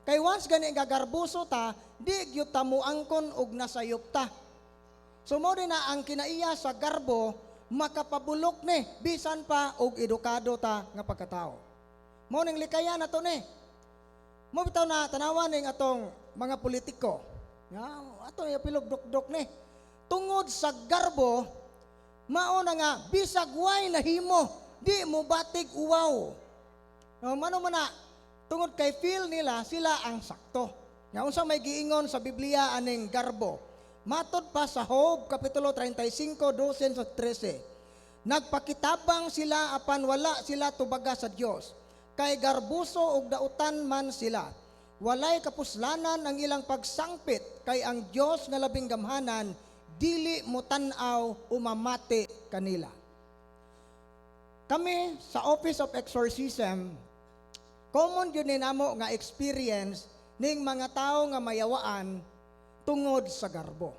Kay once gani gagarbuso ta, di gyud ta muangkon og nasayop ta. So mo din na ang kinaiya sa garbo, makapabulok ni bisan pa og edukado ta nga pagkatao. Mo ning likaya na to ni. Mo bitaw na tanawan ning atong mga politiko. Ya, ato ya pilog dok-dok ni. Tungod sa garbo, mao na nga bisag way nahimo, di mo batig uwaw. No, mano man na tungod kay feel nila sila ang sakto. Nga unsa may giingon sa Biblia aning garbo. Matod pa sa Job kapitulo 35:12-13. Nagpakitabang sila apan wala sila tubaga sa Dios. Kay garbuso og dautan man sila. Walay kapuslanan ang ilang pagsangpit kay ang Dios nga labing gamhanan dili mo tan-aw umamati kanila. Kami sa Office of Exorcism, common yun namo nga experience ning mga tao nga mayawaan tungod sa garbo.